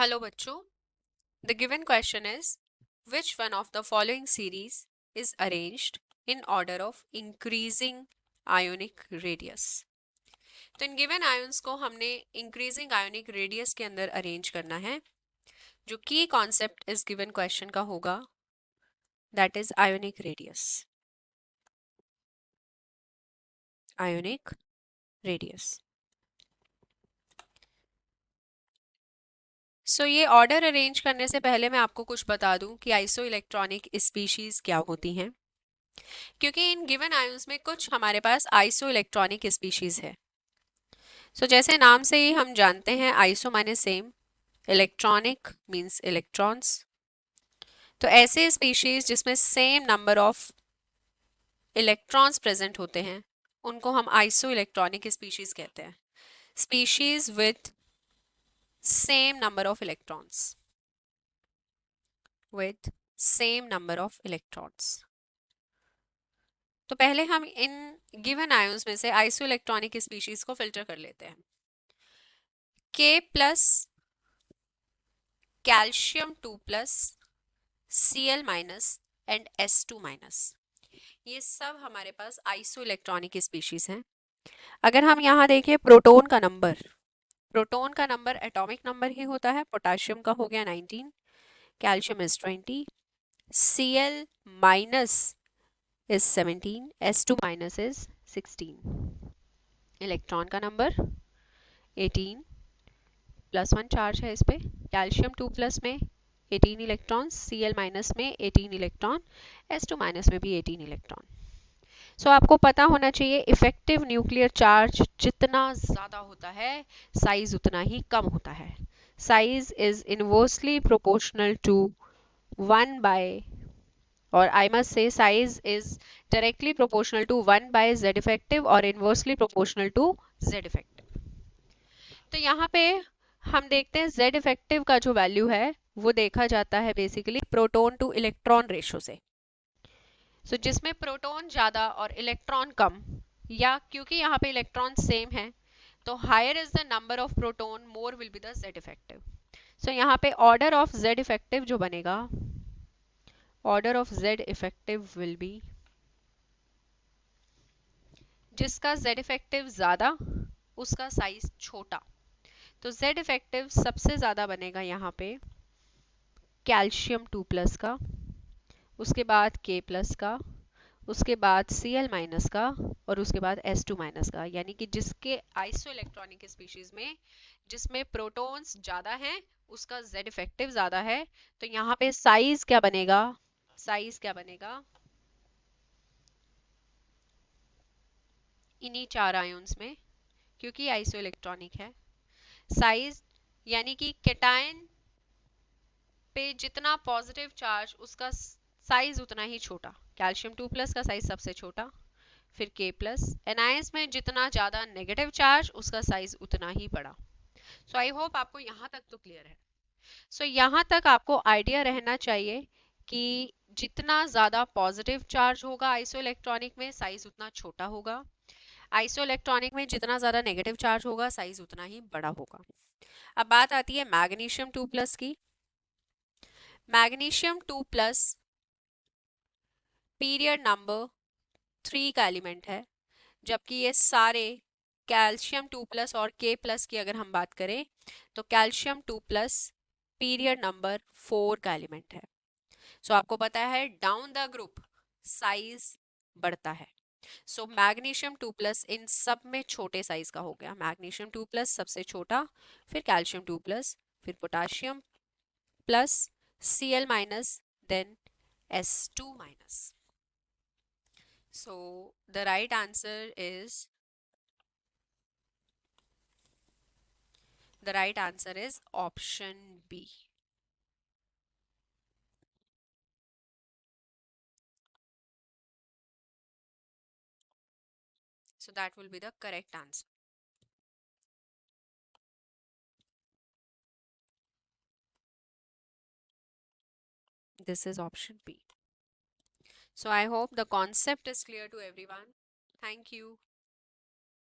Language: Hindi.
हेलो बच्चों, the given question is which one of the following series is arranged in order of increasing ionic radius. तो इन गिवन आयंस को हमने इंक्रीजिंग आयोनिक रेडियस के अंदर अरेंज करना है। जो की कॉन्सेप्ट इस गिवन क्वेश्चन का होगा that is ionic radius. Ionic radius. ये ऑर्डर अरेंज करने से पहले मैं आपको कुछ बता दूं कि आइसो इलेक्ट्रॉनिक स्पीशीज क्या होती हैं, क्योंकि इन गिवन आयंस में कुछ हमारे पास आइसो इलेक्ट्रॉनिक स्पीशीज है। जैसे नाम से ही हम जानते हैं, आइसो माने सेम, इलेक्ट्रॉनिक मींस इलेक्ट्रॉन्स। तो ऐसे स्पीशीज जिसमें same number of electrons present होते हैं उनको हम आइसो इलेक्ट्रॉनिक स्पीशीज कहते हैं। Species with same number of electrons, with same number of electrons. तो पहले हम इन गिवन आयंस में से आइसो इलेक्ट्रॉनिक स्पीशीज को फिल्टर कर लेते हैं। K plus, calcium 2 plus, Cl minus and S2 minus, ये सब हमारे पास आइसो इलेक्ट्रॉनिक स्पीशीज हैं। अगर हम यहाँ देखें प्रोटॉन का नंबर एटॉमिक नंबर ही होता है। पोटाशियम का हो गया 19, calcium is 20, Cl minus is 17, S2 minus is 16। Electron का नंबर 18, +1 चार्ज है इस पे। कैल्शियम 2 प्लस में 18 इलेक्ट्रॉन, Cl माइनस में 18 इलेक्ट्रॉन, S2 माइनस में भी 18 इलेक्ट्रॉन। आपको पता होना चाहिए इफेक्टिव न्यूक्लियर चार्ज जितना ज़्यादा होता है साइज उतना ही कम होता है। Size is inversely proportional to 1 by, और I must say size is directly proportional to 1 by Z effective और inversely proportional to Z effective. तो यहाँ पे हम देखते हैं Z इफेक्टिव का जो वैल्यू है वो देखा जाता है basically proton two electron ratio से। जिसमें प्रोटॉन ज़्यादा और इलेक्ट्रॉन कम, या क्योंकि यहाँ पे इलेक्ट्रॉन सेम है तो higher is the number of proton more will be the Z effective. यहाँ पे ऑर्डर ऑफ Z इफेक्टिव जो बनेगा, order of Z effective will be, जिसका Z इफेक्टिव ज़्यादा उसका साइज छोटा। तो Z इफेक्टिव सबसे ज़्यादा बनेगा यहाँ पे कैल्शियम 2 प्लस का, उसके बाद K प्लस का, उसके बाद Cl माइनस का, और उसके बाद S2 माइनस का। यानी कि जिसके आइसो इलेक्ट्रॉनिक स्पीशीज में जिसमें प्रोटॉन्स ज़्यादा हैं उसका Z इफेक्टिव ज़्यादा है। तो यहाँ पे साइज क्या बनेगा, साइज क्या बनेगा इन्हीं चार आयोन्स में, क्योंकि आइसो इलेक्ट्रॉनिक है। साइज यानी कि केटायन पे जितना पॉजिटिव चार्ज उसका साइज उतना ही छोटा। कैल्शियम 2 प्लस का साइज सबसे छोटा, फिर K प्लस। एनायंस में जितना ज़्यादा नेगेटिव चार्ज उसका साइज उतना ही बड़ा। आई होप आपको यहाँ तक तो क्लियर है। यहाँ तक आपको आइडिया रहना चाहिए कि जितना ज़्यादा पॉजिटिव चार्ज होगा आइसो इलेक्ट्रॉनिक में साइज उतना छोटा होगा, आइसो इलेक्ट्रॉनिक में जितना ज़्यादा नेगेटिव चार्ज होगा साइज उतना ही बड़ा होगा। अब बात आती है मैग्नीशियम 2 प्लस की। मैग्नीशियम 2 प्लस पीरियड नंबर 3 का एलिमेंट है, जबकि ये सारे कैल्शियम 2 प्लस और K प्लस की अगर हम बात करें तो कैल्शियम 2 प्लस पीरियड नंबर 4 का एलिमेंट है। आपको पता है डाउन द ग्रुप साइज बढ़ता है। मैग्नीशियम 2 प्लस इन सब में छोटे साइज का हो गया। मैग्नीशियम 2 प्लस सबसे छोटा, फिर कैल्शियम 2 प्लस, फिर potassium plus, Cl minus, then S2 minus. The right answer is option B. That will be the correct answer. This is option B. I hope the concept is clear to everyone. Thank you.